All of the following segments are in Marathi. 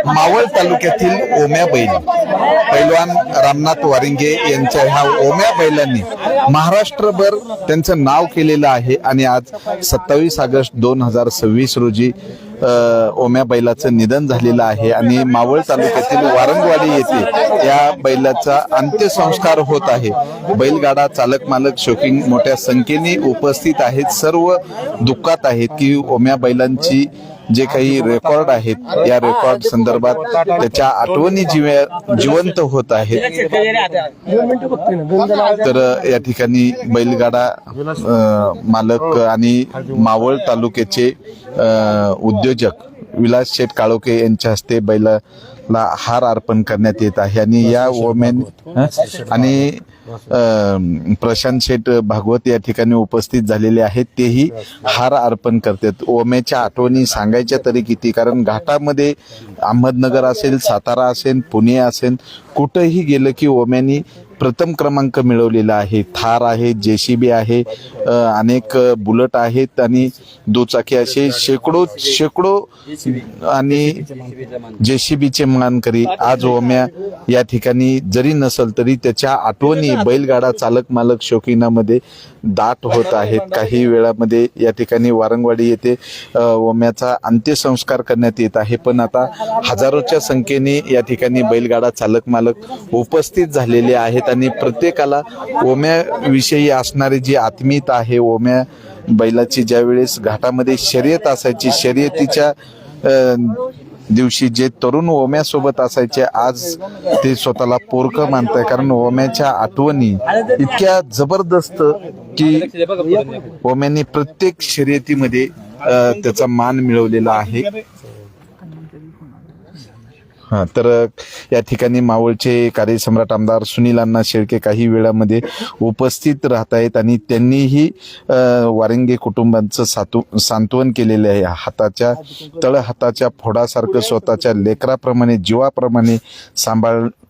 मावळ तालुक्यातील ओम्या बैल पैलवान रामनाथ वारिंगे यांच्या ह्या ओम्या बैलांनी महाराष्ट्रभर त्यांचं नाव केलेलं आहे आणि आज 27 ऑगस्ट 2026 रोजी ओम्या बैलाचं निधन झालेलं आहे आणि मावळ तालुक्यातील वारंगवाडी येथे या बैलाचा अंत्यसंस्कार होत आहे। बैलगाडा चालक मालक शौकीन मोठ्या संख्येने उपस्थित आहेत। सर्व दुःखात आहेत की ओम्या बैलांची जे काही रेकॉर्ड आहेत या रेकॉर्ड संदर्भात त्याच्या आठवणी जिवंत होत आहेत। तर या ठिकाणी बैलगाडा मालक आणि मावळ तालुक्याचे उद्योजक विलास शेठ काळोखे यांच्या हस्ते बैलाला हार अर्पण करण्यात येत आहे आणि या ओम्याने आणि प्रशांत शेठ भागवत या ठिकाणी उपस्थित झालेले आहेत, तेही हार अर्पण करतात। ओम्याच्या आठवणी सांगायच्या तरी किती, कारण घाटामध्ये अहमदनगर असेल, सातारा असेल, पुणे असेल, कुठेही गेलं की ओम्यानी प्रथम क्रमांक मिळवलेला आहे। थार आहे, जेसीबी आहे, अनेक बुलेट आहेत आणि दुचाकी असे शेकडो आणि जेसीबीचे मानकरी आज ओम्या या ठिकाणी जरी नसल तरी त्याच्या आठवणी बैलगाडा चालक मालक शौकीनामध्ये दाट होत आहेत। काही वेळामध्ये या ठिकाणी वारंगवाडी येथे ओम्याचा अंत्यसंस्कार करण्यात येत आहे, पण आता हजारोच्या संख्येने या ठिकाणी बैलगाडा चालक मालक उपस्थित झालेले आहेत आणि प्रत्येकाला ओम्या विषयी असणारी जी आत्मीयता आहे, ओम्या बैलाची ज्या वेळेस घाटामध्ये शर्यत असायची, शर्यतीच्या दिवशी जे तरुण ओम्यासोबत असायचे आज ते स्वतःला पोरकं मानताय, कारण ओम्याच्या आठवणी इतक्या जबरदस्त की ओम्याने प्रत्येक शर्यतीमध्ये त्याचा मान मिळवलेला आहे। तर या ठिकाणी मावळचे कार्यसम्राट आमदार सुनील अण्णा शेळके काही वेळामध्ये उपस्थित राहत आहेत आणि त्यांनीही वारिंगे कुटुंबांचं सांत्वन केलेलं आहे। हाताच्या तळहाताच्या फोडासारखं स्वतःच्या लेकराप्रमाणे जीवाप्रमाणे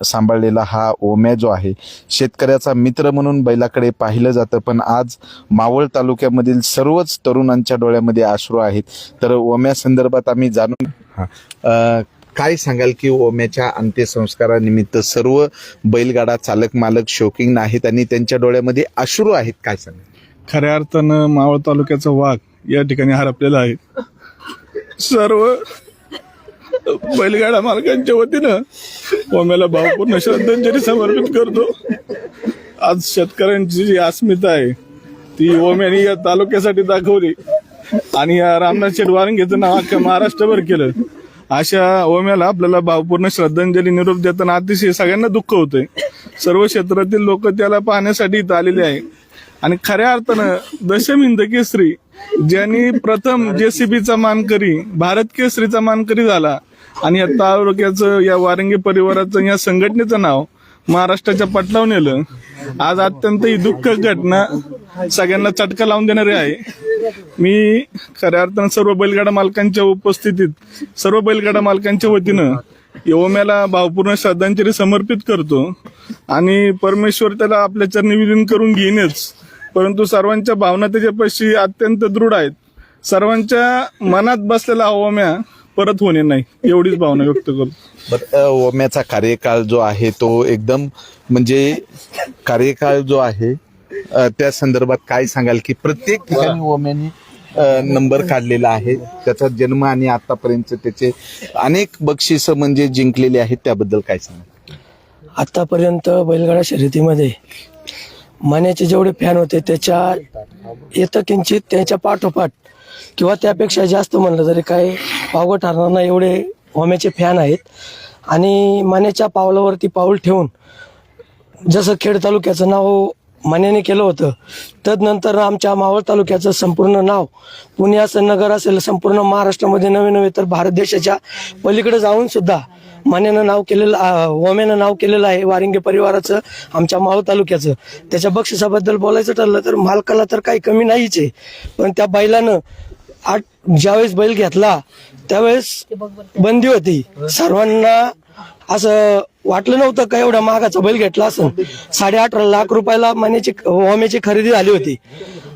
सांभाळलेला हा ओम्या जो आहे शेतकऱ्याचा मित्र म्हणून बैलाकडे पाहिलं जातं, पण आज मावळ तालुक्यामधील सर्वच तरुणांच्या डोळ्यामध्ये अश्रू आहेत। तर ओम्या संदर्भात आम्ही जाणून काय सांगाल की ओम्याच्या अंत्यसंस्कारानिमित्त सर्व बैलगाडा चालक मालक शौकीन आहेत आणि त्यांच्या डोळ्यामध्ये अश्रू आहेत, काय सांगाल? खऱ्या अर्थानं मावळ तालुक्याचा वाघ या ठिकाणी हरपलेला आहे। सर्व बैलगाडा मालकांच्या वतीनं ओम्याला भावपूर्ण श्रद्धांजली समर्पित करतो। आज शेतकऱ्यांची जी अस्मिता आहे ती ओम्याने या तालुक्यासाठी दाखवली आणि या रामनाथ शेठ वारंगेचं नाव अख्ख्या महाराष्ट्रभर केलं। अशा ओम्याला आपल्याला भावपूर्ण श्रद्धांजली निरोप देताना अतिशय सगळ्यांना दुःख होतंय। सर्व क्षेत्रातील लोक त्याला पाहण्यासाठी इथं आलेले आहे आणि खऱ्या अर्थानं दशमिंद केसरी ज्यांनी प्रथम जेसीबीचा मानकरी भारत केसरीचा मानकरी झाला आणि या तालुक्याचं या वारंगे परिवाराचं या संघटनेचं नाव महाराष्ट्राच्या पटलावर नेलं। आज अत्यंत ही दुःखद घटना सगळ्यांना चटका लावून देणारी आहे। मी खऱ्या अर्थानं सर्व बैलगाडा मालकांच्या उपस्थितीत सर्व बैलगाडा मालकांच्या वतीनं ओम्याला भावपूर्ण श्रद्धांजली समर्पित करतो आणि परमेश्वर त्याला आपल्या चरणी विलीन करून घेईनच, परंतु सर्वांच्या भावना त्याच्यापाशी अत्यंत दृढ आहेत। सर्वांच्या मनात बसलेला ओम्या परत होणे नाही एवढीच भावना व्यक्त करतो। ओम्याचा कार्यकाळ जो आहे तो एकदम म्हणजे कार्यकाळ जो आहे त्या संदर्भात काय सांगाल की प्रत्येक ठिकाणी ओम्याने नंबर काढलेला आहे, त्याचा जन्म आणि आतापर्यंत त्याचे अनेक बक्षिसं म्हणजे जिंकलेले आहेत, त्याबद्दल काय सांगाल? आतापर्यंत बैलगाडा शर्यतीमध्ये मान्याचे जेवढे फॅन होते त्याच्या येतं किंचित त्याच्या पाठोपाठ किंवा त्यापेक्षा जास्त म्हणलं तरी काही पावगं ठरणार नाही एवढे ओम्याचे फॅन आहेत आणि मान्याच्या पावलावरती पाऊल ठेवून जसं खेड तालुक्याचं नाव मान्याने केलं होतं तदनंतर आमच्या मावळ तालुक्याचं संपूर्ण नाव पुणे असेल, नगर असेल, संपूर्ण महाराष्ट्रामध्ये नवे तर भारत देशाच्या पलीकडे जाऊन सुद्धा मान्यानं नाव केलेलं ओम्यानं नाव केलेलं आहे वारिंगे परिवाराचं, आमच्या मावळ तालुक्याचं। त्याच्या बक्षिसाबद्दल बोलायचं ठरलं तर मालकाला तर काही कमी नाहीच आहे, पण त्या बैलानं ज्यावेळेस बैल घेतला त्यावेळेस बंदी होती। सर्वांना असं वाटलं नव्हतं का एवढा महागाचा बैल घेतला असं। 18.5 लाख रुपयाला ओम्याची खरेदी झाली होती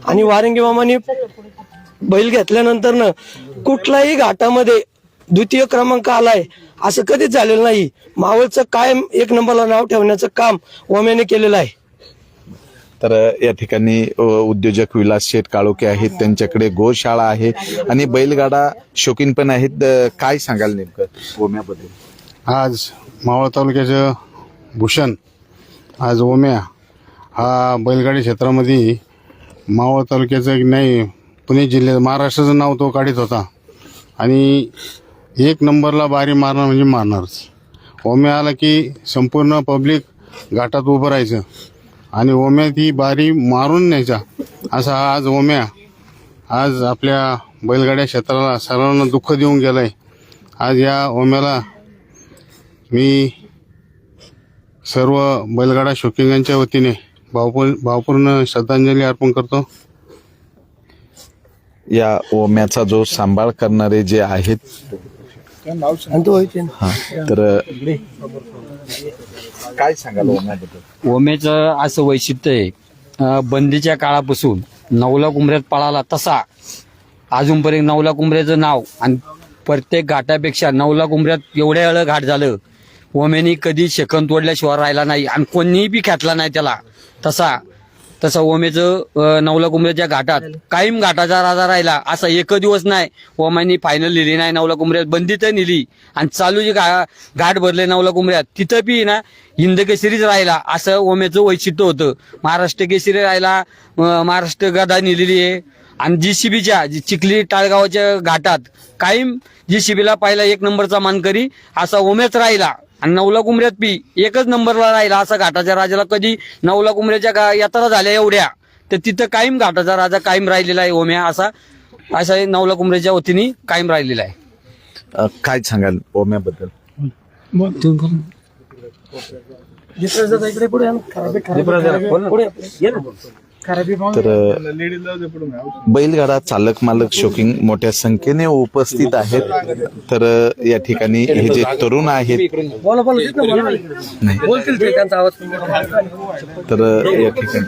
आणि वारंगी मामाने बैल घेतल्यानंतर कुठल्याही घाटामध्ये द्वितीय क्रमांक आलाय असं कधीच झालेलं नाही. मावळचं कायम 1 नंबरला नाव ठेवण्याचं काम ओम्याने केलेलं आहे. तर या ठिकाणी उद्योजक विलास शेठ काळोखे आहेत, त्यांच्याकडे गोशाळा आहे आणि बैलगाडा शौकीन पण आहेत. काय सांगाल नेमकं ओम्याबद्दल? आज मावळ तालुक्याचं भूषण आज ओम्या हा बैलगाडी क्षेत्रामध्ये मावळ तालुक्याचं एक नाही पुणे जिल्ह्यात महाराष्ट्राचं नाव तो काढीत होता आणि 1 नंबरला बारी मारणार म्हणजे मारणारच. ओम्या आला की संपूर्ण पब्लिक घाटात उभं राहायचं आणि ओम्या ती बारी मारून न्यायचा असा आज ओम्या आज आपल्या बैलगाड्या क्षेत्राला सर्वांना दुःख देऊन गेलाय. आज या ओम्याला मी सर्व बैलगाडा शौकीनांच्या वतीने भावपूर्ण श्रद्धांजली अर्पण करतो. या ओम्याचा जो सांभाळ करणारे जे आहेत हा, तर काय सांगाल ओम्याबद्दल? ओम्याचं असं वैशिष्ट्य आहे, बंदीच्या काळापासून नवला कुंभऱ्यात पळाला तसा अजूनपर्यंत नवला कुंभऱ्याचं नाव आणि प्रत्येक घाटापेक्षा नवला कुंभऱ्यात एवढ्या वेळ घाट झालं ओम्यानी कधी शेकंद तोडल्याशिवाय राहिला नाही आणि कोणीही बी खेचला नाही त्याला. तसा ओम्याचं नवला कुंभऱ्याच्या घाटात कायम घाटाचा राजा राहिला. असा एक दिवस नाही ओम्यानी फायनल लिहिली नाही नवला कुंभऱ्यात, बंदीत नेली आणि चालू जे घाट भरले नवला कुंभऱ्यात तिथं बी ना हिंद केसरीच राहिला. असं ओम्याचं वैशिष्ट्य होतं. महाराष्ट्र केसरी राहिला, महाराष्ट्र गदा नेलेली आहे आणि जीसीबीच्या चिखली टाळगावाच्या घाटात कायम जीसीबीला पहिला 1 नंबरचा मानकरी असा ओम्याच राहिला आणि नवला कुंभऱ्यात बी 1च नंबरला राहिला. असा घाटाच्या राजाला कधी नवला कुंभऱ्याच्या यात्रा झाल्या एवढ्या तर तिथं कायम घाटाचा राजा कायम राहिलेला आहे ओम्या. असा नवला कुंभऱ्याच्या वतीने कायम राहिलेला आहे. काय सांगाल ओम्याबद्दल? तर बैलगाडा चालक मालक शौकीन मोठ्या संख्येने उपस्थित आहेत. तर या ठिकाणी हे जे तरुण आहेत नाही तर या ठिकाणी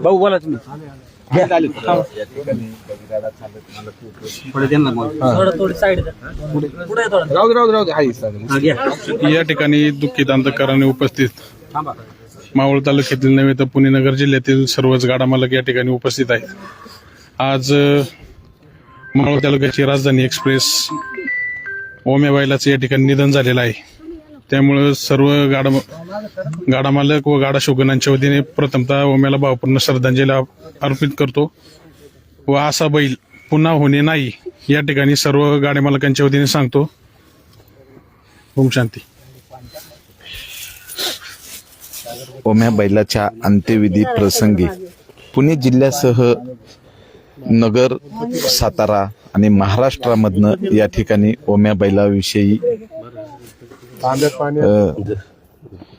भाऊ बोला तुम्ही. या ठिकाणी दुःखित अंतकरणाने उपस्थित मावळ तालुक्यातील नव्हे तर पुणे नगर जिल्ह्यातील सर्वच गाडा मालक या ठिकाणी उपस्थित आहेत. आज मावळ तालुक्याची राजधानी एक्सप्रेस ओम्या बैलाचं या ठिकाणी निधन झालेलं आहे. त्यामुळं सर्व गाडा मालक व गाडा शौकीनांच्या वतीने प्रथमतः ओम्याला भावपूर्ण श्रद्धांजली अर्पित करतो व असा बैल पुन्हा होणे नाही या ठिकाणी सर्व गाड्या मालकांच्या वतीने सांगतो. ओम शांती. ओम्या बैलाच्या अंत्यविधी प्रसंगी पुणे जिल्ह्यासह नगर, सातारा आणि महाराष्ट्रामधनं या ठिकाणी ओम्या बैलाविषयी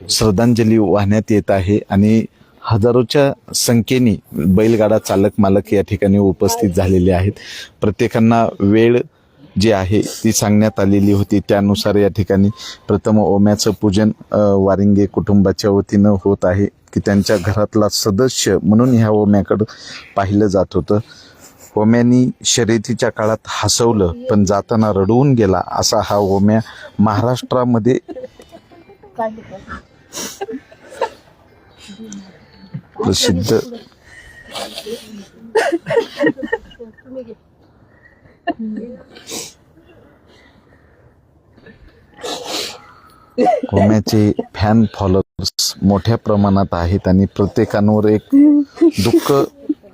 श्रद्धांजली वाहण्यात येत आहे आणि हजारोच्या संख्येने बैलगाडा चालक मालक या ठिकाणी उपस्थित झालेले आहेत. प्रत्येकांना वेळ जी आहे ती सांगण्यात आलेली होती. त्यानुसार या ठिकाणी प्रथम ओम्याचं पूजन वारिंगे कुटुंबाच्या वतीनं होत आहे की त्यांच्या घरातला सदस्य म्हणून ह्या ओम्याकडं पाहिलं जात होतं. ओम्यानी शर्यतीच्या काळात हसवलं पण जाताना रडवून गेला असा हा ओम्या महाराष्ट्रामध्ये प्रसिद्ध ओम्याचे फॅन फॉलोअर्स मोठ्या प्रमाणात आहेत आणि प्रत्येकांवर एक दुःख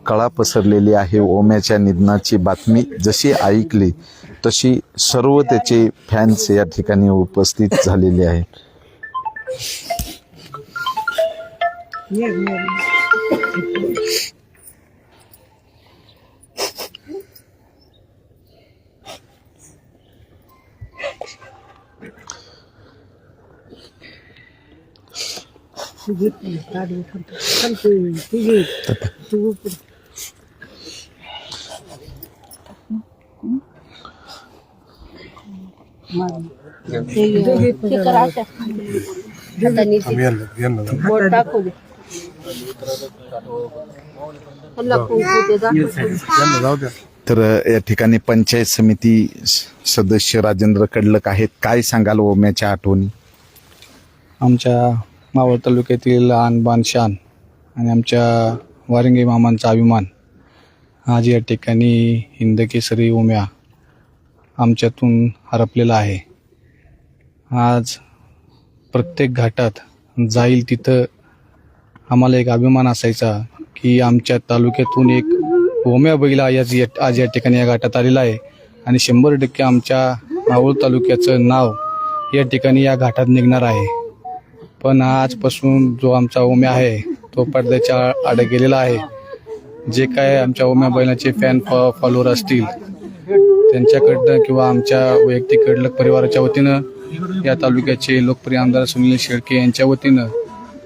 कळा पसरलेली आहे. ओम्याच्या निधनाची बातमी जशी ऐकली तशी सर्व त्याचे फॅन्स या ठिकाणी उपस्थित झालेले आहेत. तर या ठिकाणी पंचायत समिती सदस्य राजेंद्र कडलक आहेत. काय सांगाल ओम्याच्या आठवणी? आमच्या मावळ तालुक्यातील आणबान शान आणि आमच्या वारिंगे मामांचा अभिमान आज या ठिकाणी हिंदकेसरी ओम्या आमच्यातून हरपलेला आहे. आज प्रत्येक घाटात जाईल तिथं आम्हाला एक अभिमान असायचा की आमच्या तालुक्यातून एक ओम्या बैल आज या ठिकाणी या घाटात आलेला आहे आणि 100% आमच्या मावळ तालुक्याचं नाव या ठिकाणी या घाटात निघणार आहे. पण आजपासून जो आमचा ओम्या आहे तो पडद्याच्या आड गेलेला आहे. जे काय आमच्या ओम्या बैलाचे फॅन फॉलोअर असतील त्यांच्याकडनं किंवा आमच्या वैयक्तिक कडलक परिवाराच्या वतीनं या तालुक्याचे लोकप्रिय आमदार सुनील शेळके यांच्या वतीनं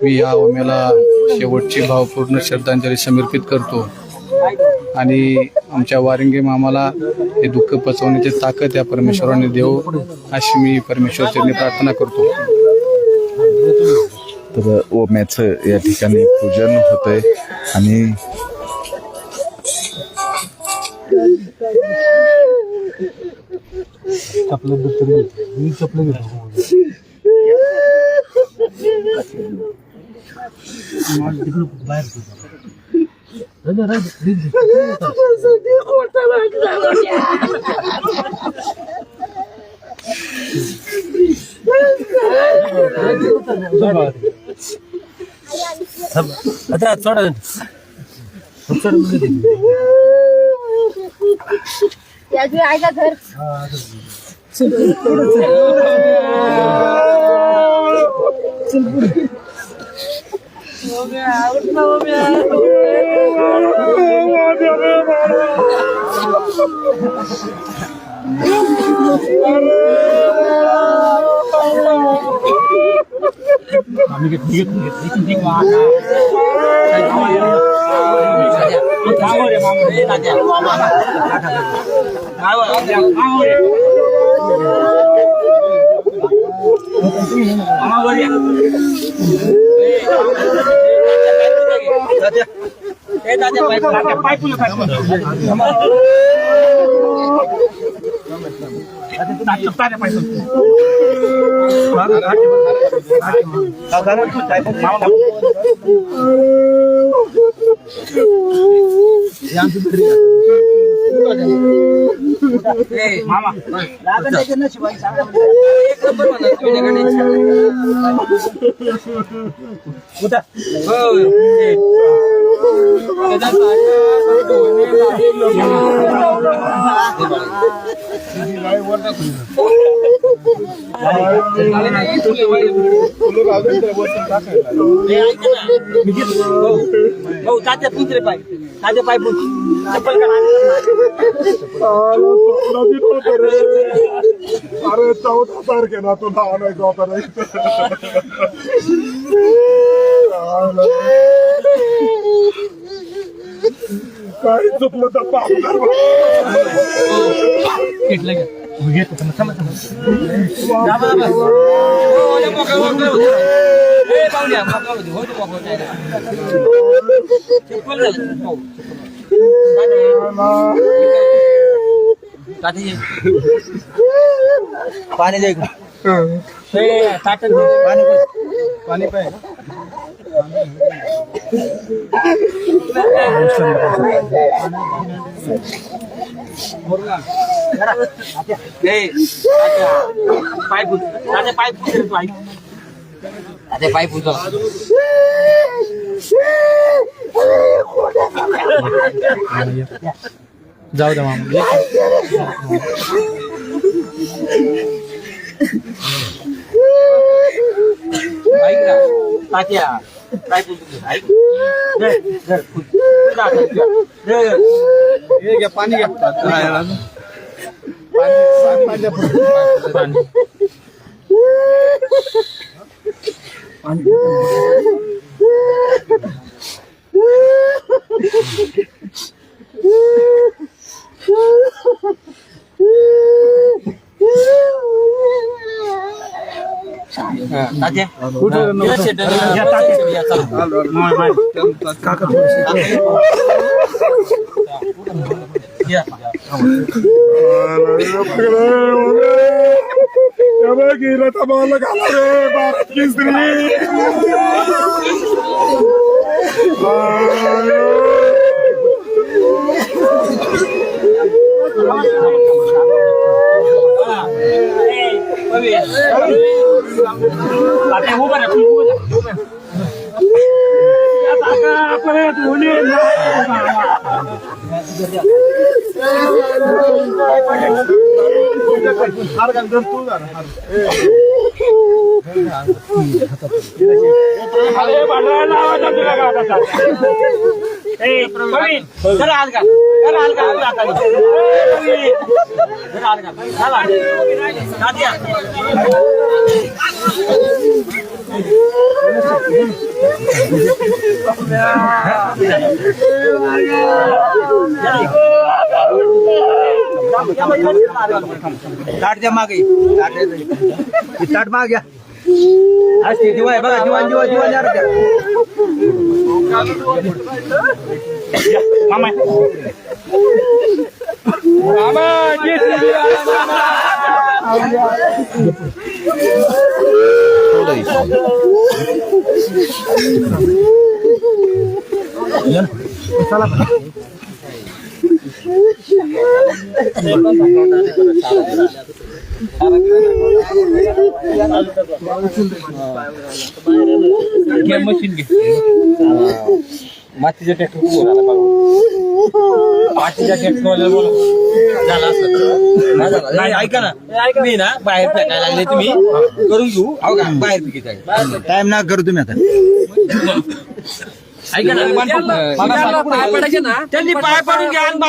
मी या ओम्याला शेवटची भावपूर्ण श्रद्धांजली समर्पित करतो आणि आमच्या वारिंगे मामाला हे दुःख पचवण्याची ताकद या परमेश्वराने देव अशी मी परमेश्वराची प्रार्थना करतो. तर ओम्याचं या ठिकाणी पूजन होतंय आणि अरे 14 तारखेला तुला आणायचं होता नाही काय चुकलं तर पाणी दे पाणी पाय पाय पुजो जाऊ द्या मामा ऐक ना तात्या काय पुजतो ऐक घ्या पाणी घ्या तात्या ताट द्या मागे ताट माग घ्या आज ते दिवाय बघा दिवाण दिवा दिवाण यार द्या मामा मामा मशीन घे मातीच्या ट्रॅक्टर मातीच्या ट्रॅक्टरवाल्याला बोला झाला असं नाही ऐका ना मी ना बाहेर फेकायला लागले तुम्ही करून घेऊ अहो का बाहेर फेकायचं टाइम ना करू तुम्ही आता ऐका ना पाय पडायचे ना त्यांनी पाय पडून घ्या आणि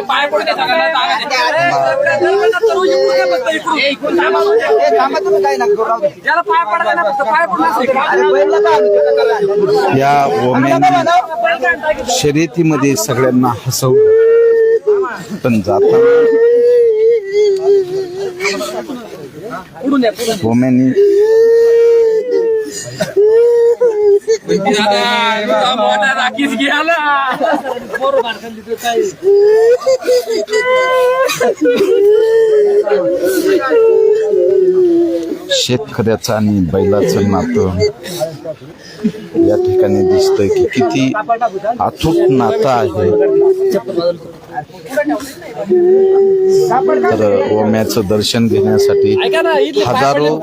पाय पडून या ओम्याने शर्यतीमध्ये सगळ्यांना हसवलं, पण जाताना ओम्याने शेतकऱ्याचं आणि बैलाचं नातं या ठिकाणी दिसतंय की किती अथूट नातं आहे. तर ओम्याचं दर्शन घेण्यासाठी हजारो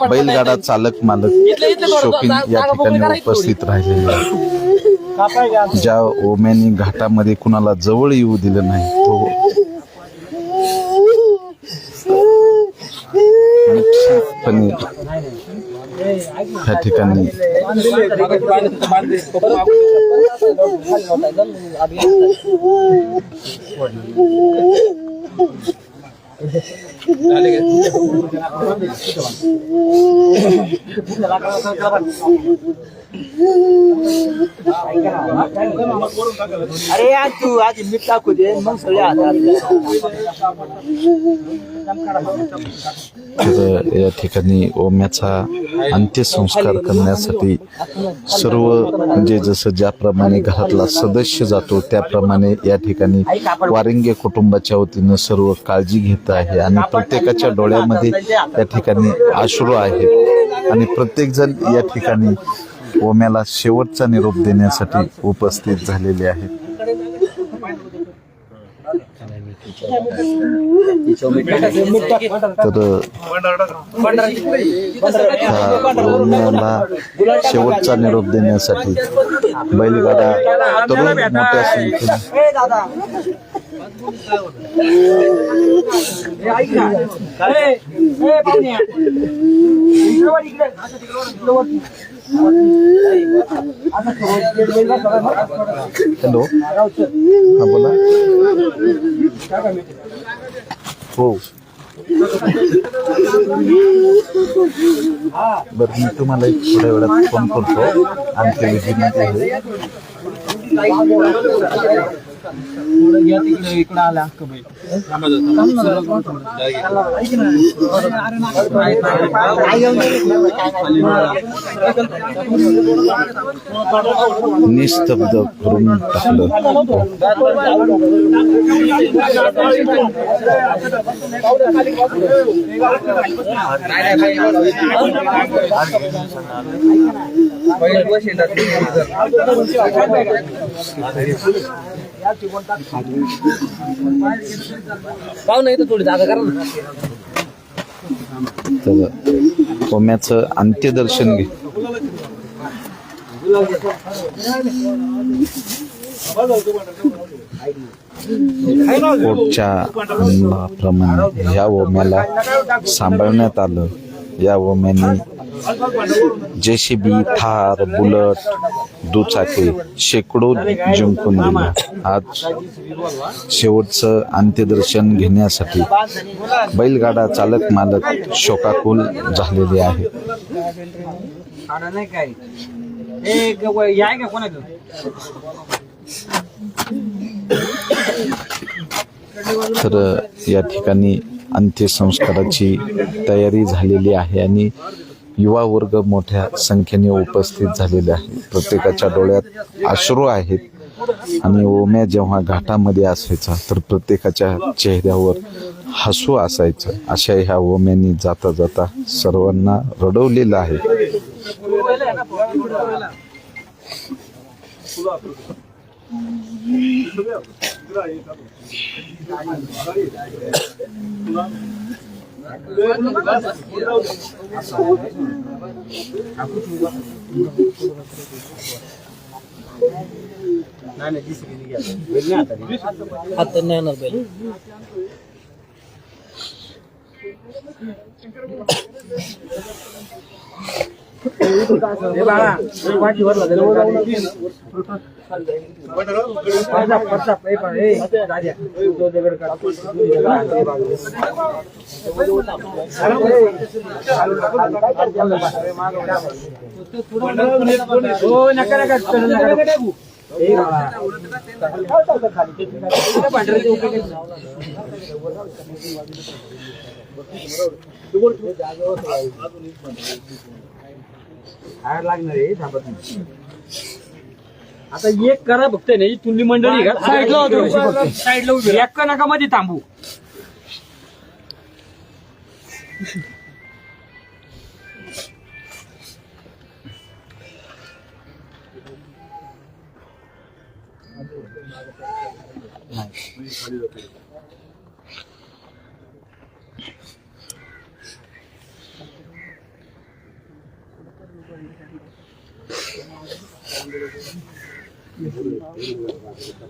बैलगाडा चालक मालक शौकीन या ठिकाणी उपस्थित राहिलेले आहेत. ज्या ओम्याने घाटामध्ये कुणाला जवळ येऊ दिलं नाही तो निश्चितपणे या ठिकाणी अरे आज तू आज मीठ टाकू दे मग सगळे तर या ठिकाणी ओम्याचा अंत्यसंस्कार करण्यासाठी सर्व म्हणजे जसं ज्याप्रमाणे घरातला सदस्य जातो त्याप्रमाणे या ठिकाणी वारिंगे कुटुंबाच्या वतीनं सर्व काळजी घेत आहे आणि प्रत्येकाच्या डोळ्यामध्ये या ठिकाणी अश्रू आहेत आणि प्रत्येक जण या ठिकाणी ओम्याला शेवटचा निरोप देण्यासाठी उपस्थित झालेले आहेत. तर ओम्याला शेवटचा निरोप देण्यासाठी बैलगाडा तरुण मोठ्या संख्येने हॅलो हा बोला. हो बरं मी तुम्हाला एक थोड्या वेळात फोन करतो. आणखी विजिटमध्ये आहे इकडे आला हक्क बैल निस्तब्ध करून टाकलं. पाहू नाही तर थोडी जागा करा ना. तर ओम्याचं अंत्यदर्शन घे. कोर्टच्या प्रमाणे या ओम्याला सांभाळण्यात आलं. या ओम्याने JCB, थार, बुलट, दुचाकी शेकडो जिंकून दिला. आज शेवटचं अंत्यदर्शन घेण्यासाठी बैलगाडा चालक मालक शोकाकुल झालेले आहेत. नाही काय याय का कोणाकडे तर या ठिकाणी अंत्यसंस्काराची तयारी झालेली आहे आणि युवा वर्ग मोठ्या संख्येने उपस्थित झालेले आहे. प्रत्येकाच्या डोळ्यात अश्रू आहेत आणि ओम्या जेव्हा घाटामध्ये असायचा तर प्रत्येकाच्या चेहऱ्यावर हसू असायचं. अशा ह्या ओम्यानी जाता जाता सर्वांना रडवलेलं आहे. आता नाही येणार बैल. आता एक करा फक्त नाही तुल्ली मंडळी का साईडला उभी एका नका मध्ये थांबू.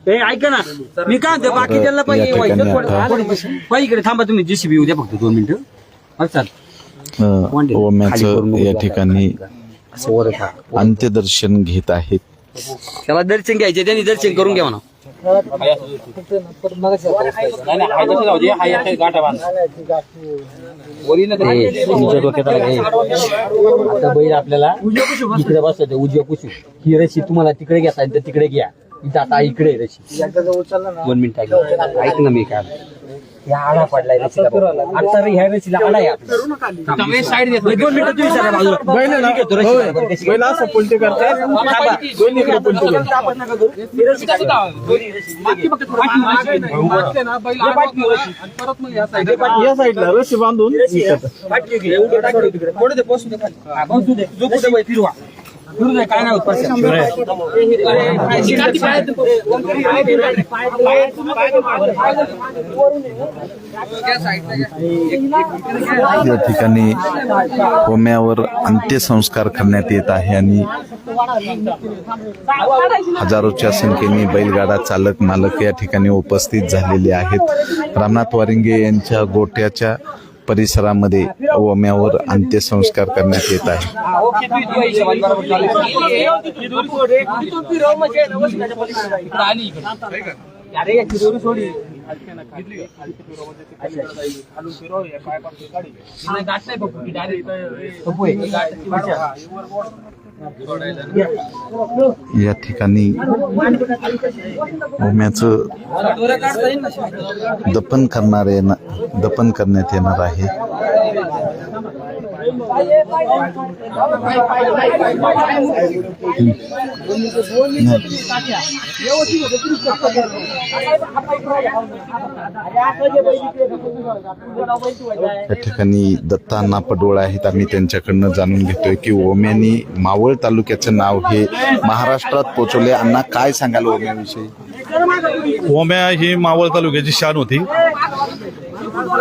ऐका ना मी काय म्हणतो बाकी त्याला पाहिजे इकडे थांबा तुम्ही JCB उद्या फक्त 2 मिनिटं. ओम्याचं या ठिकाणी अंत्यदर्शन घेत आहेत. त्याला दर्शन घ्यायचे त्यांनी दर्शन करून घ्या म्हणा. आता बैल आपल्याला इकडे बसत उजव्या कुशी ही रशी तुम्हाला तिकडे घ्या तर तिकडे घ्या. इथं आता इकडे रशी 1 मिनिट ऐक ना मी काय या आडा पडलाय रशीला आता ह्या रशीला आडा आहे आपला साईड देतो 2 मिनिटं तुम्ही सर बाजूला घेतो रशी बैल असं पलटी करतात दोन्ही इकडे पलटी या साईडला रशी बांधून फिरवा काय नाही या ठिकाणी ओम्यावर अंत्यसंस्कार करण्यात येत आहे आणि हजारोच्या संख्येने बैलगाडा चालक मालक या ठिकाणी उपस्थित झालेले आहेत. रामनाथ वारिंगे यांच्या गोट्याच्या परिसरामध्ये ओम्यावर अंत्यसंस्कार करण्यात येत आहे. या ठिकाणी ओम्याचं दफन करण्यात येणार आहे. या ठिकाणी दत्ता अण्णा पडोळ आहेत. आम्ही त्यांच्याकडनं जाणून घेतोय की ओम्यानी मावळ तालुक्याचं नाव हे महाराष्ट्रात पोहोचवले. अण्णा, काय सांगाल ओम्याविषयी? ओम्या ही मावळ तालुक्याची शान होती.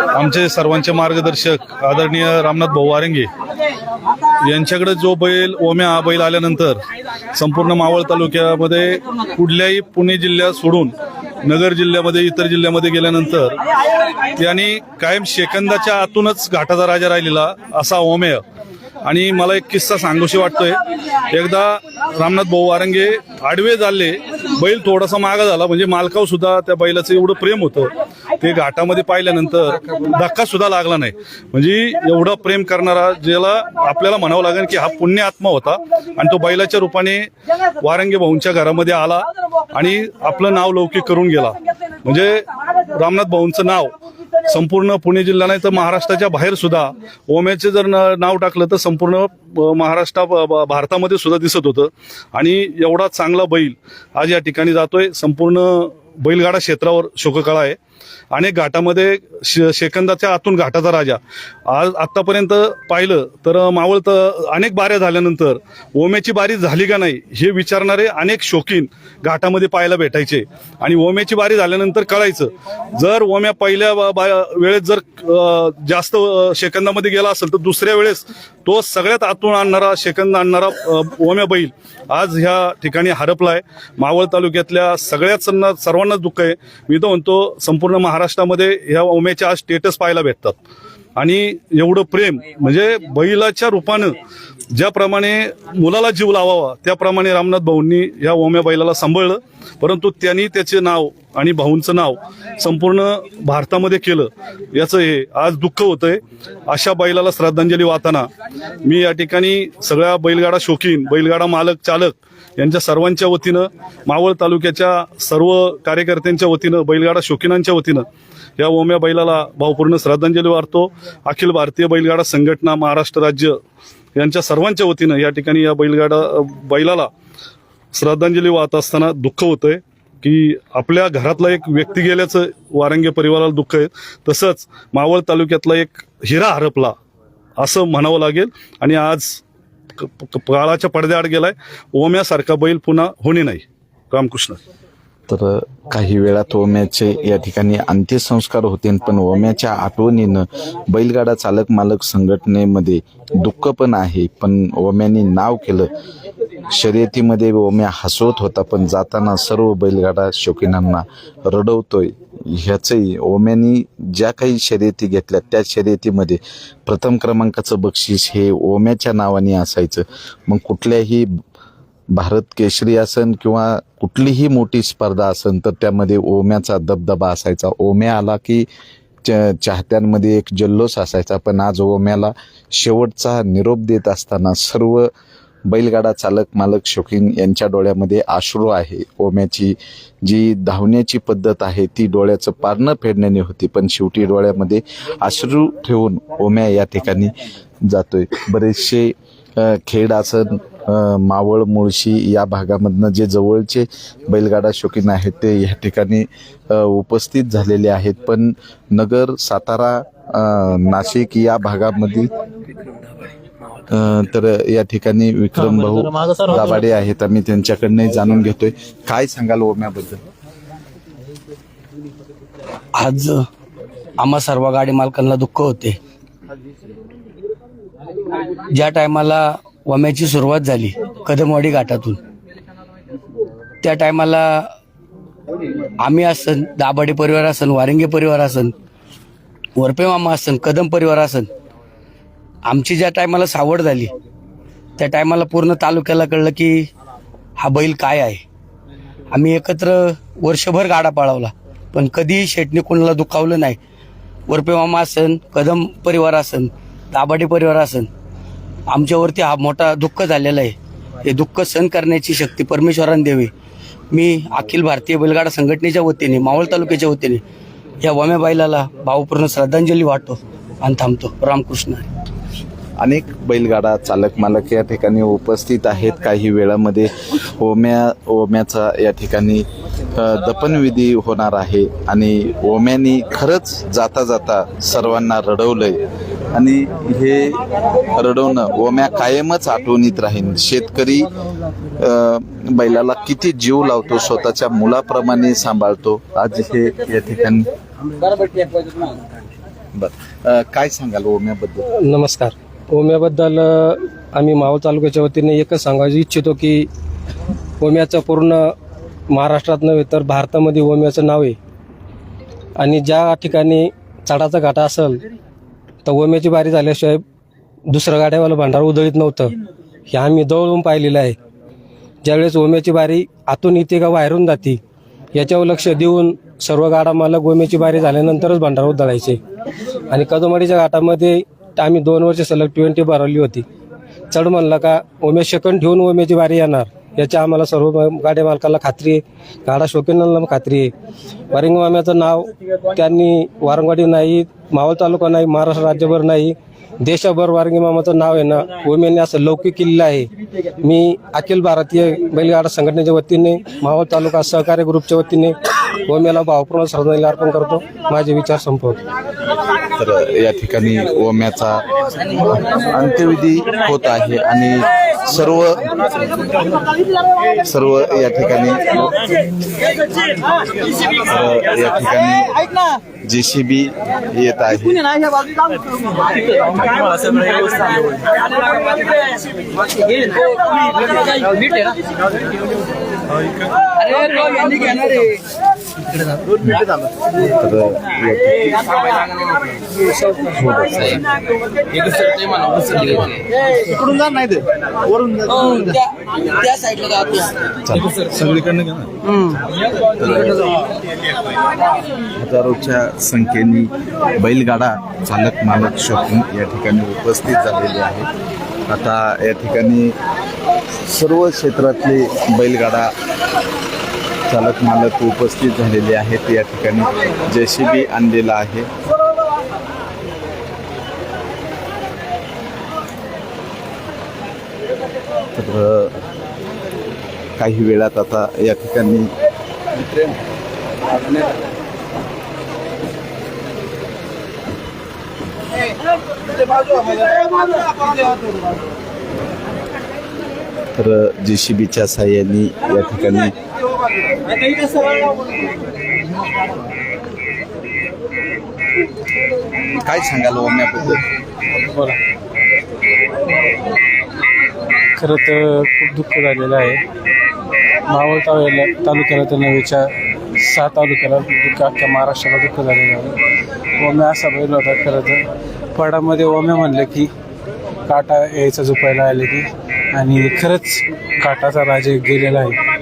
आमचे सर्वांचे मार्गदर्शक आदरणीय रामनाथ भाऊ वारंगे यांच्याकडे जो बैल ओम्या हा बैल आल्यानंतर संपूर्ण मावळ तालुक्यामध्ये कुठल्याही पुणे जिल्ह्यात सोडून नगर जिल्ह्यामध्ये इतर जिल्ह्यामध्ये गेल्यानंतर त्यांनी कायम सेकंदाच्या आतूनच घाटाचा राजा राहिलेला असा ओम्या. आणि मला एक किस्सा सांगूशी वाटतोय. एकदा रामनाथ भाऊ वारंगे आडवे झाले, बैल थोडासा मागा झाला, म्हणजे मालकावर सुद्धा त्या बैलाचं एवढं प्रेम होतं. ते घाटामध्ये पाहिल्यानंतर धक्का सुद्धा लागला नाही. म्हणजे एवढं प्रेम करणारा, ज्याला आपल्याला म्हणावं लागेल की हा पुण्य आत्मा होता. आणि तो बैलाच्या रूपाने वारंगे भाऊंच्या घरामध्ये आला आणि आपलं नाव लौकिक करून गेला. म्हणजे रामनाथ भाऊंचं नाव संपूर्ण पुणे जिल्हा नाही तर महाराष्ट्राच्या बाहेर सुद्धा ओम्याचे जर नाव टाकलं तर संपूर्ण भारतामध्ये सुद्धा दिसत होतं. आणि एवढा चांगला बैल आज या ठिकाणी जातोय. संपूर्ण बैलगाडा क्षेत्रावर शोककळा आहे. अनेक घाटामध्ये सेकंदाच्या आतून घाटाचा राजा. आज आतापर्यंत पाहिलं तर मावळ अनेक बाऱ्या झाल्यानंतर ओम्याची बारी झाली का नाही हे विचारणारे अनेक शौकीन घाटामध्ये पाहायला भेटायचे. आणि ओम्याची बारी झाल्यानंतर कळायचं, जर ओम्या पहिल्या वेळेस जर जास्त सेकंदामध्ये गेला असेल तर दुसऱ्या वेळेस तो सगळ्यात आतून आणणारा सेकंद आणणारा ओम्या बैल आज ह्या ठिकाणी हरपलाय. मावळ तालुक्यातल्या सर्वांनाच दुःख आहे. मी तर म्हणतो संपूर्ण महाराष्ट्रामध्ये ह्या ओम्याचे आज स्टेटस पाहायला भेटतात. आणि एवढं प्रेम, म्हणजे बैलाच्या रूपानं ज्याप्रमाणे मुलाला जीव लावावा त्याप्रमाणे रामनाथ भाऊंनी ह्या ओम्या बैलाला सांभाळलं. परंतु त्यांनी त्याचे नाव आणि भाऊंचं नाव संपूर्ण भारतामध्ये केलं, याचं हे आज दुःख होतंय. अशा बैलाला श्रद्धांजली वाहताना मी या ठिकाणी सगळ्या बैलगाडा शौकीन, बैलगाडा मालक, चालक यांच्या सर्वांच्या वतीनं, मावळ तालुक्याच्या सर्व कार्यकर्त्यांच्या वतीनं, बैलगाडा शौकीनांच्या वतीनं या ओम्या बैलाला भावपूर्ण श्रद्धांजली वाहतो. अखिल भारतीय बैलगाडा संघटना महाराष्ट्र राज्य यांच्या सर्वांच्या वतीनं या ठिकाणी या बैलाला श्रद्धांजली वाहत असताना दुःख होतंय की आपल्या घरातला एक व्यक्ती गेल्याचं वारंगे परिवाराला दुःख आहे. तसंच मावळ तालुक्यातला एक हिरा हरपला असं म्हणावं लागेल. आणि आज काळाच्या पडद्याआड गेलाय. ओम्यासारखा बैल पुन्हा होणे नाही. रामकृष्ण. तर काही वेळात ओम्याचे या ठिकाणी अंत्यसंस्कार होतील, पण ओम्याच्या आठवणीनं बैलगाडा चालक मालक संघटनेमध्ये दुःख पण आहे. पण ओम्याने नाव केलं. शर्यतीमध्ये ओम्या हसवत होता, पण जाताना सर्व बैलगाडा शौकीनांना रडवतोय. ह्याचंही ओम्यानी ज्या काही शर्यती घेतल्या त्या शर्यतीमध्ये प्रथम क्रमांकाचं बक्षीस हे ओम्याच्या नावाने असायचं. मग कुठल्याही भारत केसरी असन किंवा कुठलीही मोठी स्पर्धा असन तर त्यामध्ये ओम्याचा दबदबा असायचा. ओम्या आला की चाहत्यांमध्ये एक जल्लोष असायचा. पण आज ओम्याला शेवटचा निरोप देत असताना सर्व बैलगाडा चालक मालक शौकीन यांच्या डोळ्यामध्ये अश्रू आहे. ओम्याची जी धावण्याची पद्धत आहे ती डोळ्याचं पारणं फेडण्याने होती, पण शेवटी डोळ्यामध्ये अश्रू ठेवून ओम्या या ठिकाणी जातोय. बरेचसे खेड असन, मावळ, मुळशी या भागामधनं जे जवळचे बैलगाडा शौकीन आहेत ते या ठिकाणी उपस्थित झालेले आहेत. पण नगर, सातारा, नाशिक या भागामध्ये तर या ठिकाणी विक्रम भाऊ दाभाडे आहेत. आम्ही त्यांच्याकडनं जाणून घेतोय. काय सांगाल ओम्याबद्दल? आज आम्हा सर्व गाडी मालकांना दुःख होते. ज्या टायमाला ओम्याची सुरुवात झाली कदमवाडी घाटातून, त्या टायमाला आम्ही असन, दाभाडे परिवार असन, वारंगे परिवार असन, वरपे मामा असन, कदम परिवार असन, आमची ज्या टायमाला सावड झाली त्या टायमाला पूर्ण तालुक्याला कळलं की हा बैल काय आहे. आम्ही एकत्र वर्षभर गाडा पळवला, पण कधीही शेटने कोणाला दुखावलं नाही. वरपे मामा असन, कदम परिवार असन, दाभाडे परिवार असन, आमच्यावरती हा मोठा दुःख झालेला आहे. हे दुःख सहन करण्याची शक्ती परमेश्वराने द्यावी. मी अखिल भारतीय बैलगाडा संघटनेच्या वतीने मावळ तालुक्याच्या वतीने या ओम्याबाईला भावपूर्ण श्रद्धांजली वाटतो आणि थांबतो. रामकृष्ण. अनेक बैलगाडा चालक मालक या ठिकाणी उपस्थित आहेत. काही वेळामध्ये ओम्याचा या ठिकाणी दफनविधी होणार आहे आणि ओम्यानी खरंच जाता जाता सर्वांना रडवलंय आणि हे रडवणं ओम्या कायमच आठवणीत राहील. शेतकरी बैलाला किती जीव लावतो, स्वतःच्या मुलाप्रमाणे सांभाळतो. आज हे या ठिकाणी काय सांगाल ओम्याबद्दल? नमस्कार. ओम्याबद्दल आम्ही मावळ तालुक्याच्या वतीने एकच सांगायचं इच्छितो की ओम्याचं पूर्ण महाराष्ट्रात नव्हे तर भारतामध्ये ओम्याचं नाव आहे आणि ज्या ठिकाणी चढाचा घाटा असेल तर ओम्याची बारी झाल्याशिवाय दुसरं गाड्यावाला भांडार उधळीत नव्हतं. हे आम्ही जवळून पाहिलेलं आहे. ज्यावेळेस ओम्याची बारी आतून येते का बाहेरून जाते याच्यावर लक्ष देऊन सर्व गाडा मालक ओम्याची बारी झाल्यानंतरच भांडार उधळायचे. आणि कदमवाडीच्या घाटामध्ये आम्ही 2 वर्ष सलग 20 भरवली होती. चढ म्हणलं का ओम्या सेकंड ठेवून ओम्याची बारी येणार याची आम्हाला सर्व गाड्या मालकाला खात्री आहे, गाडा शौकीनांना खात्री आहे. वारंगी माम्याचं नाव त्यांनी वारंगवाडी नाही, मावळ तालुका नाही, महाराष्ट्र राज्यभर नाही, देशभर वारंगी मामाचं नाव आहे ना ओम्याने असं लौकिक केलेलं आहे. मी अखिल भारतीय बैलगाडा संघटनेच्या वतीने मावळ तालुका सहकार्य ग्रुपच्या वतीने ओम्याला भावपूर्ण श्रद्धांजली अर्पण करतो. माझे विचार संपवतो. तर या ठिकाणी ओम्याचा अंत्यविधी होत आहे आणि सर्व या ठिकाणी JCB येत आहे. हजारोच्या संख्येने बैलगाडा चालक मालक शौकीन या ठिकाणी उपस्थित झालेले आहेत. आता या ठिकाणी सर्व क्षेत्रातले बैलगाडा चालक मालक उपस्थित झालेले आहेत. या ठिकाणी JCB आणलेला आहे. तर काही वेळात आता या ठिकाणी तर JCBच्या साह्याने या ठिकाणी काय सांगाल ओम्याबद्दल? खरं तर खूप दुःख झालेलं आहे. मावळ तालुक्याला तर नव्हेच्या 6 तालुक्याला अख्ख्या महाराष्ट्राला दुःख झालेलं आहे. ओम्या असा बैल होता. खरं तर फडामध्ये ओम्या म्हणलं की काटा यायचा झुपायला आले की आणि खरंच काटाचा राजा गेलेला आहे.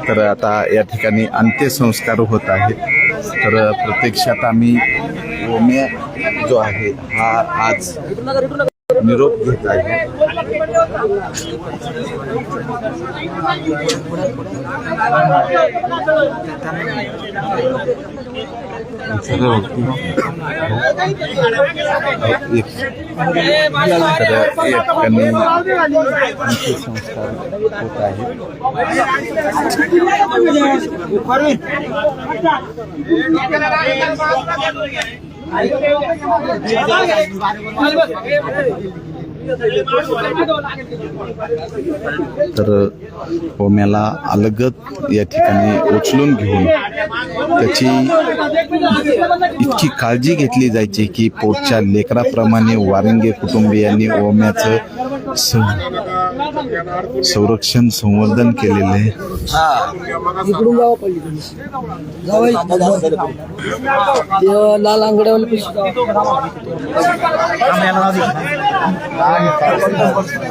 तर आता या ठिकाणी अंत्यसंस्कार होत आहेत. तर प्रत्यक्षात आम्ही ओम्या जो आहे हा आज निरोप घेत आहे. अंत्यसंस्कार होत आहे. तर ओम्याला अलगद या ठिकाणी उचलून घेऊन त्याची इतकी काळजी घेतली जायची की पोटच्या लेकराप्रमाणे वारंगे कुटुंबियांनी ओम्याचं संरक्षण संवर्धन केलेलं आहे. लाल आंगड्यावाले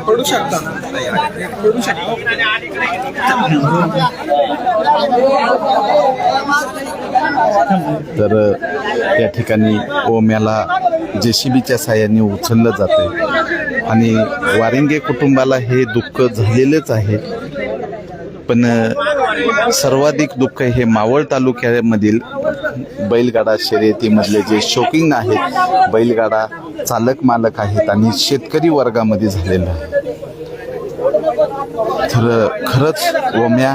पडू शकता. तर या ठिकाणी ओम्याला JCBच्या साहाय्याने उचललं जाते आणि वारिंगे कुटुंबाला हे दुःख झालेलेच आहे. पण सर्वाधिक दुःख हे मावळ तालुक्यामधील बैलगाडा शर्यतीमधले जे शौकीन आहेत, बैलगाडा चालक मालक आहेत आणि शेतकरी वर्गामध्ये झालेलं आहे. तर खरंच ओम्या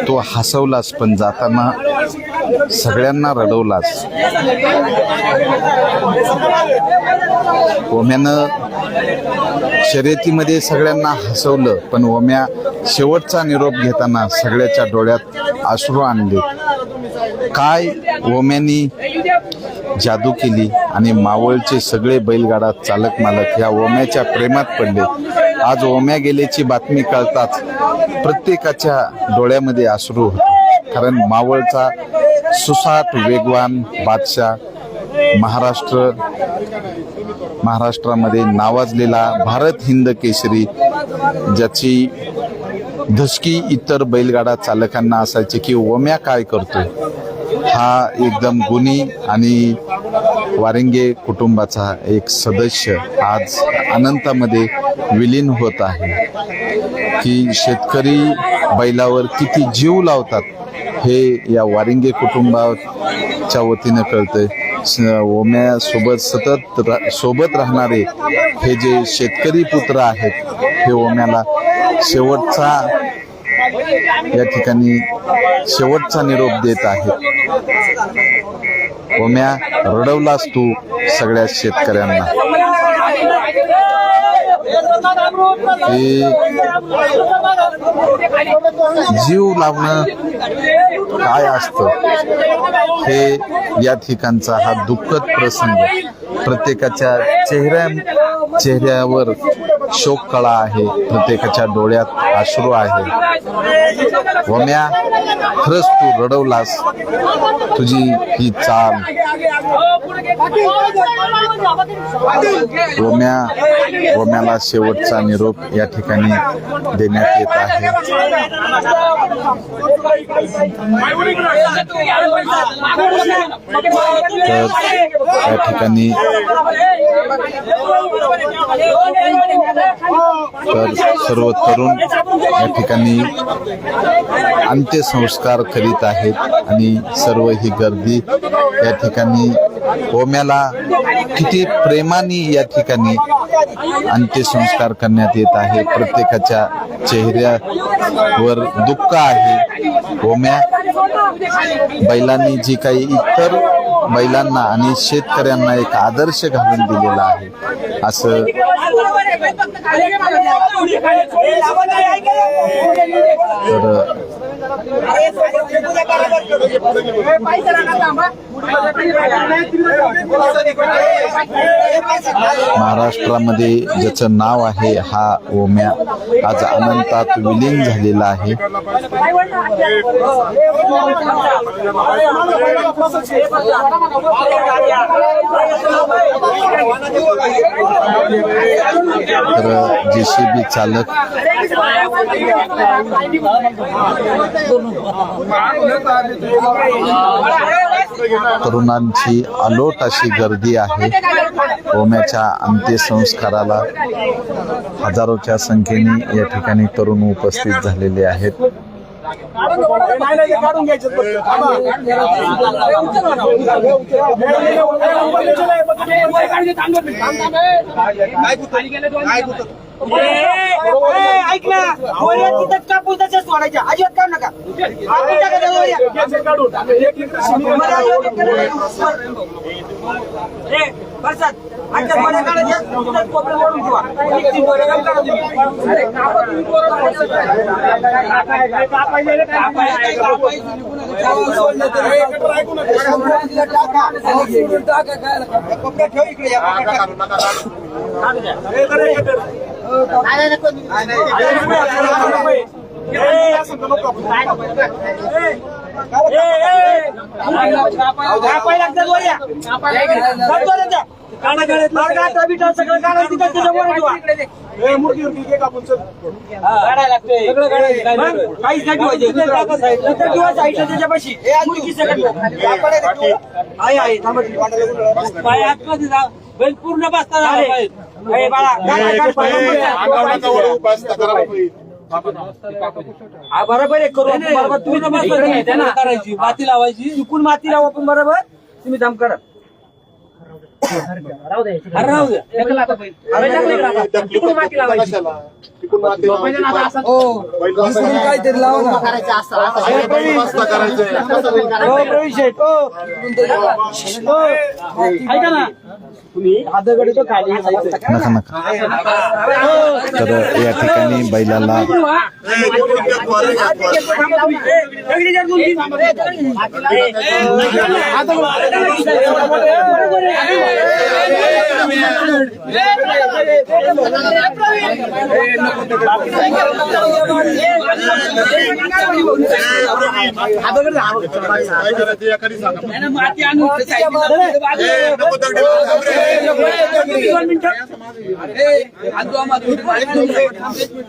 तो हसवलाच, पण जाताना सगळ्यांना रडवलाच. ओम्यानं शर्यतीमध्ये सगळ्यांना हसवलं, पण ओम्या शेवटचा निरोप घेताना सगळ्याच्या डोळ्यात अश्रू आणले. काय ओम्यानी जादू केली आणि मावळचे सगळे बैलगाडा चालक मालक ह्या ओम्याच्या प्रेमात पडले. आज ओम्या गेल्याची बातमी कळताच प्रत्येकाच्या डोळ्यामध्ये अश्रू होते. कारण मावळचा सुसाट वेगवान बादशाह, महाराष्ट्रामध्ये नावाजलेला भारत हिंद केसरी, ज्याची धसकी इतर बैलगाडा चालकांना असायची की ओम्या काय करतोय, हा एकदम गुणी आणि वारिंगे कुटुंबाचा एक सदस्य आज अनंतामध्ये विलीन होत आहे. की शेतकरी बैलावर किती जीव लावतात हे या वारिंगे कुटुंबाच्या वतीनं कळतंय. ओम्या सोबत राहणारे हे जे शेतकरी पुत्र आहेत, हे ओम्याला या ठिकाणी शेवटचा निरोप देत आहेत. ओम्या, रडवलास तू सगळ्या शेतकऱ्यांना. जीव लावणं काय असतं हे या ठिकाणचा हा दुःखद प्रसंग. प्रत्येकाच्या चेहऱ्यावर शोककळा आहे, प्रत्येकाच्या डोळ्यात अश्रू आहे. ओम्या, खरंच तू रडवलास. तुझी ही चाल ओम्याला शेवटचा निरोप या ठिकाणी देण्यात येत आहे. तर या ठिकाणी सर्व तरुण या ठिकाणी अंत्यसंस्कार करीत आहेत आणि सर्व ही गर्दी या ठिकाणी ओम्याला किती प्रेमाने या ठिकाणी अंत्यसंस्कार करण्यात येत आहे. प्रत्येकाच्या चेहऱ्यावर दुःख आहे. ओम्या, बैलांनी जी काही इतर बैलांना आणि शेतकऱ्यांना एक आदर्श घालून दिलेला आहे, असं महाराष्ट्रामध्ये ज्याचं नाव आहे हा ओम्या आज अनंतात विलीन झालेला आहे. तर JCB चालक तरुणांची अलोट अशी गर्दी आहे. ओम्याच्या अंत्यसंस्काराला हजारोच्या संख्येने या ठिकाणी तरुण उपस्थित झालेले आहेत. ऐक ना, तिथंच कापूस तसेच सोडायच्या, अजिबात काढू नका. बरसात आजच्या गोळ्या काढायच्या, तिथंच कोपऱ्यात ओढून ठेवा. कोपऱ्यात ठेव इकडे गाठा बिठा सगळं काढा तिथं त्याच्यावर ठेवा. काढायला लागतंय. काहीच नाही ठेवायचं. नंतर ठेवा साईडला त्याच्यापाशी. मुलगी सगळं आहे. थांबा. पाय आतमध्ये जा. बैल पूर्ण बसता झाला पाहिजे. ए बाळा, बरोबर आहे. करू बरोबर. तुम्ही तर बसता करायची माती लावायची. चुकून माती लावा पण बरोबर. तुम्ही दम करा. राहू द्या. चुकून माती लावायची. काहीतरी लावा ना. ऐका ना, आधगडी तो खाली नका नका. तर या ठिकाणी बैलाला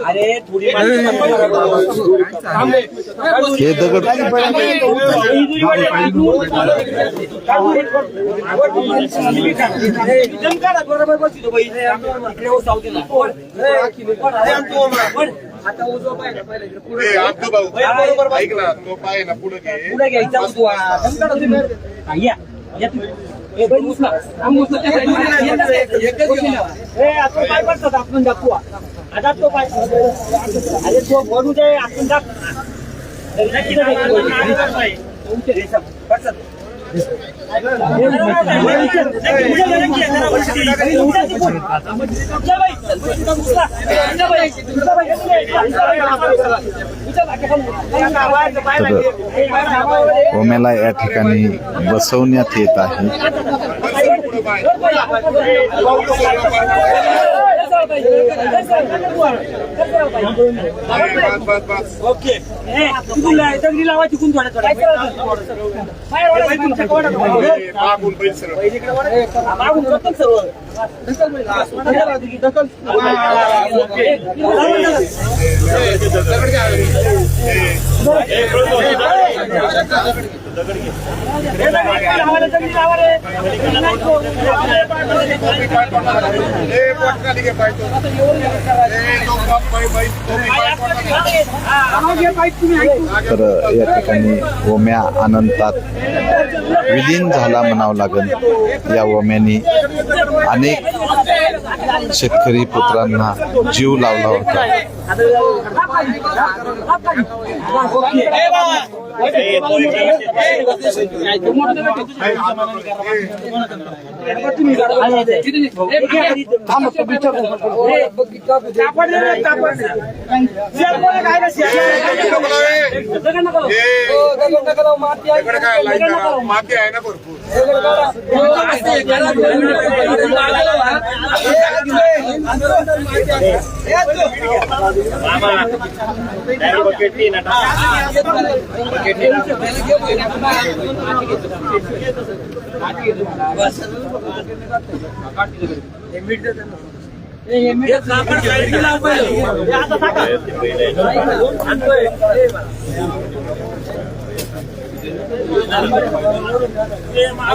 अरे थोडी हे दगड बरोबर बसतो बाई. इकडे हो सावतीला. आता उजवा पाहिजे पुढे घ्यायचा उजवा. या या तुम्ही. काय करतात आपण दाखवा. आता तो पाय अरे तो भरू दे. आपण दाखव. ओम्याला या ठिकाणी बसवण्यात येत आहे. ओके. दगडी लावायची कुण थोड्या तर या ठिकाणी ओम्या अनंतात विलीन झाला म्हणावं लागेल. या ओम्याने अनेक शेतकरी पुत्रांना जीव लावला होता. माती आहे ना भरपूर.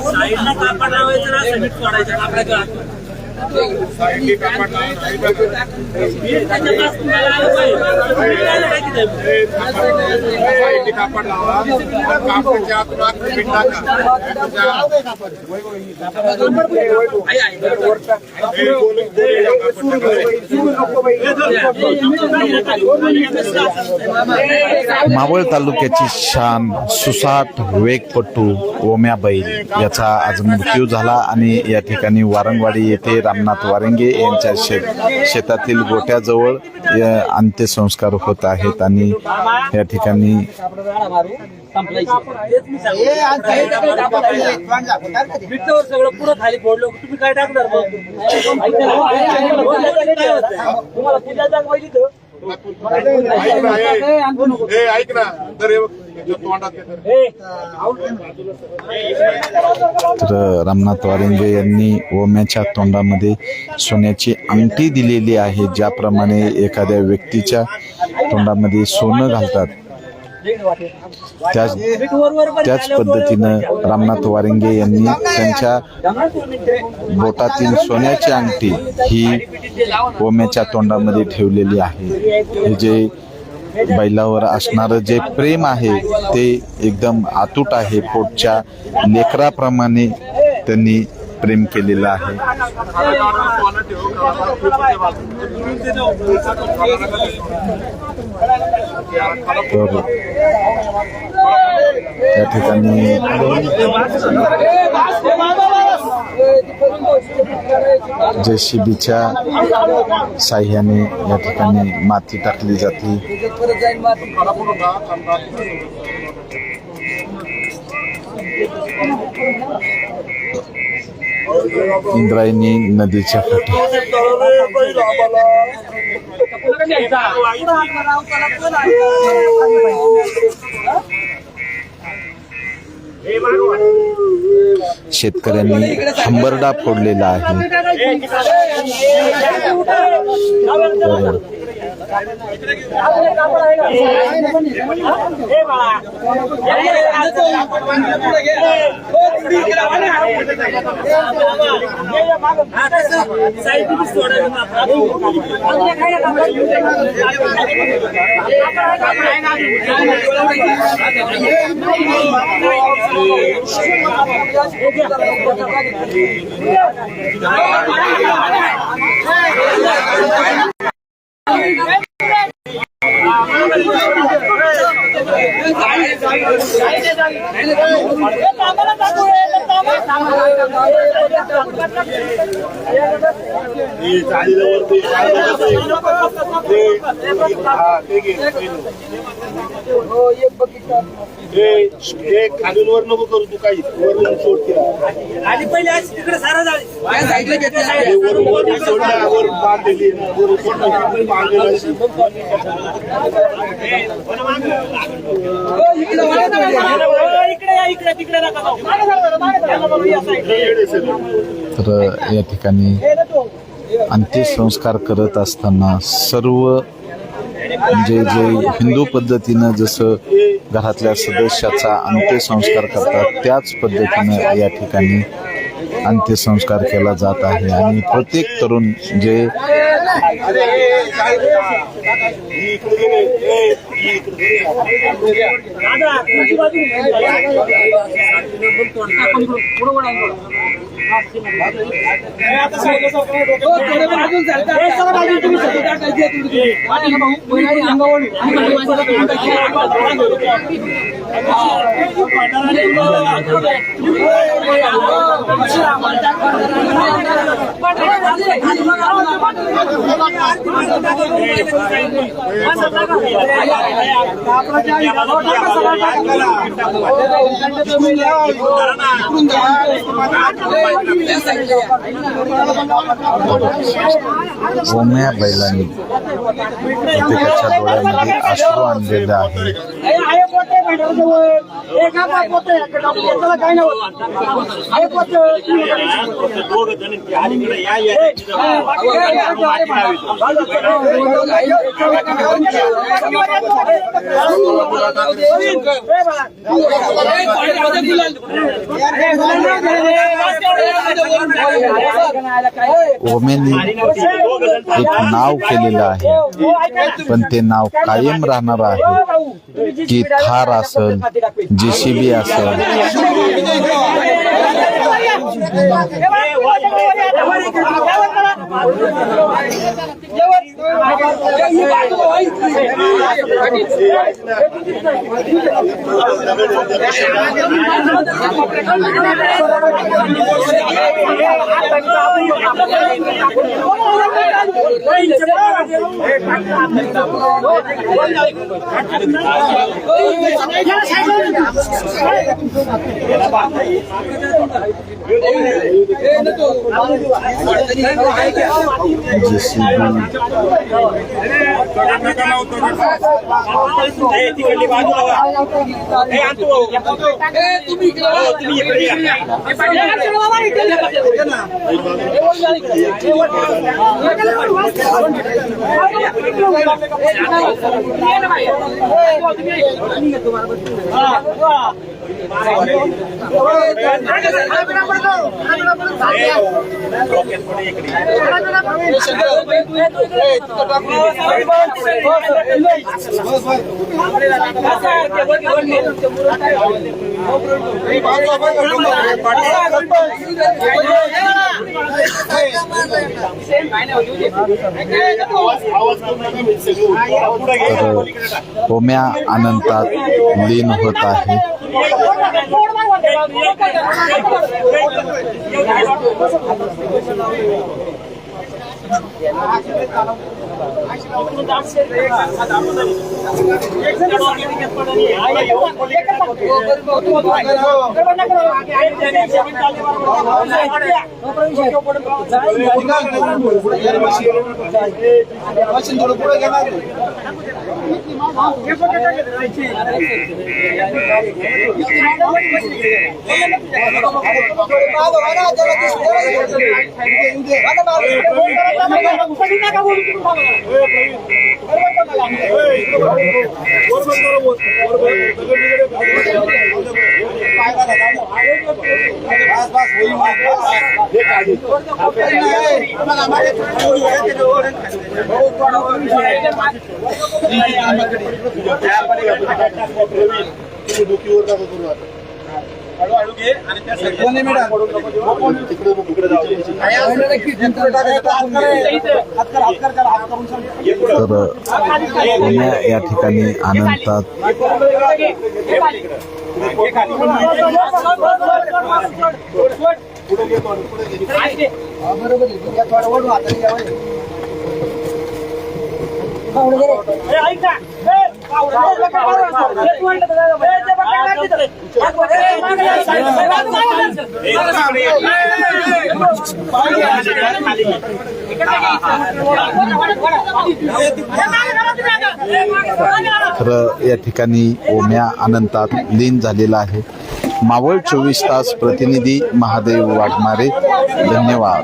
साईडला कापड लावायचं ना. समिट सोडायचं आपल्या कापड लावा. कापडाच्या आतून आत मावळ तालुक्याची शान सुसाट वेगपटू ओम्या बैल याचा आज मृत्यू झाला आणि या ठिकाणी वारंगवाडी येथे रामनाथ वारंगे यांच्या शेतातील गोट्याजवळ अंत्यसंस्कार होत आहेत आणि या ठिकाणी सगळं पुढं खाली फोडलं. तुम्ही काय टाकणार मग? तुम्हाला पूजा जाग पाहिजे ऐक ना तर रामनाथ वारिंगे यांनी ओम्याच्या तोंडामध्ये सोन्याची अंगठी दिलेली आहे. ज्याप्रमाणे एखाद्या व्यक्तीच्या तोंडामध्ये सोनं घालतात त्याच पद्धतीनं रामनाथ वारिंगे यांनी त्यांच्या बोटातील सोन्याची अंगठी ही ओम्याच्या तोंडामध्ये ठेवलेली आहे. हे जे बैलावर असणारं जे प्रेम आहे ते एकदम अतूट आहे. पोटच्या लेकराप्रमाणे त्यांनी प्रेम केलेलं आहे. तर त्या ठिकाणी JCBच्या साह्याने या ठिकाणी माती टाकली जाते. इंद्रायणी नदीच्या काठी शेतकऱ्यांनी हंबरडा फोडलेला आहे. खालीवर नको करू तू काही वरून सोड आणि पहिले आज तिकडे सारा जाईल इकडे तिकडे नका. तर या ठिकाणी अंत्यसंस्कार करत असताना सर्व म्हणजे जे हिंदू पद्धतीनं जसं घरातल्या सदस्याचा अंत्यसंस्कार करतात त्याच पद्धतीनं या ठिकाणी अंत्यसंस्कार केला जात आहे. आणि प्रत्येक तरुण जे ओम्या बैलांनी प्रत्येकाच्या डोळ्यामध्ये अश्रू आणलेलं आहे. ओम्यानी एक नाव केलेलं आहे पण ते नाव कायम राहणार आहे की थार असेल JCB असेल. JCB तिकडली बाजूला तुम्ही इकडे तर ओम्या अनंतात लीन होत आहे. तर ओम्या या ठिकाणी अनंतात तर या ठिकाणी ओम्या अनंतात लीन झालेला आहे. मावळ 24 तास प्रतिनिधी महादेव वाघमारे, धन्यवाद.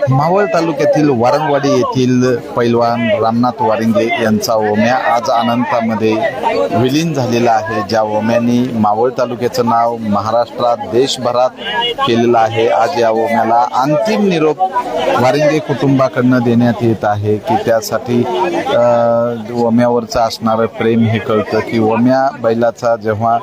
मावळ तालुक्यातील वारंगवाडी येथील पैलवान रामनाथ वारिंगे यांचा ओम्या आज अनंतामध्ये विलीन झालेला आहे. ज्या ओम्यानी मावळ तालुक्याचं नाव महाराष्ट्रात देशभरात केलेलं आहे. आज या ओम्याला अंतिम निरोप वारिंगे कुटुंबाकडनं देण्यात येत आहे की त्यासाठी ओम्यावरचं असणारं प्रेम हे कळतं की ओम्या बैलाचा जेव्हा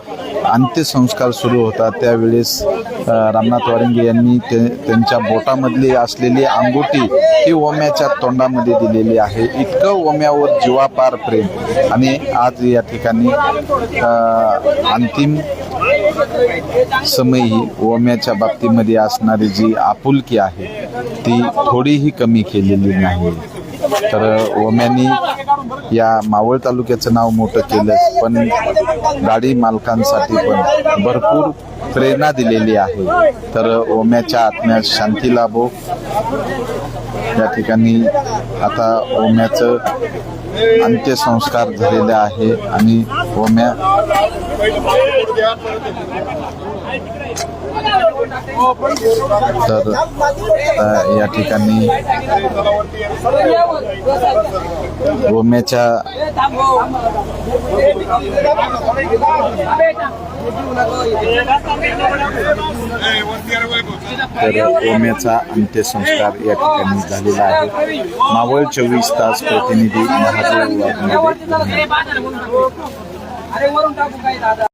अंत्यसंस्कार सुरू होता त्यावेळेस रामनाथ वारिंगे यांनी त्यांच्या बोटामधली असलेली अंगुठी ही ओम्याच्या तोंडामध्ये दिलेली आहे. इतकं ओम्यावर जीवापार प्रेम आणि आज या ठिकाणी अंतिम समयी ओम्याच्या बाबतीमध्ये असणारी जी आपुलकी आहे ती थोडीही कमी केलेली नाही. तर ओम्यानी या मावळ तालुक्याचं नाव मोठं केलं पण गाडी मालकांसाठी पण भरपूर प्रेरणा दिलेली आहे. तर ओम्याच्या आत्म्यात शांती लाभो. या ठिकाणी आता ओम्याचं अंत्यसंस्कार झालेले आहे आणि ओम्या तर या ठिकाणी ओम्याच्या अंत्यसंस्कार या ठिकाणी झालेला आहे. मावळ 24 तास प्रतिनिधी महादेव वाघमारे.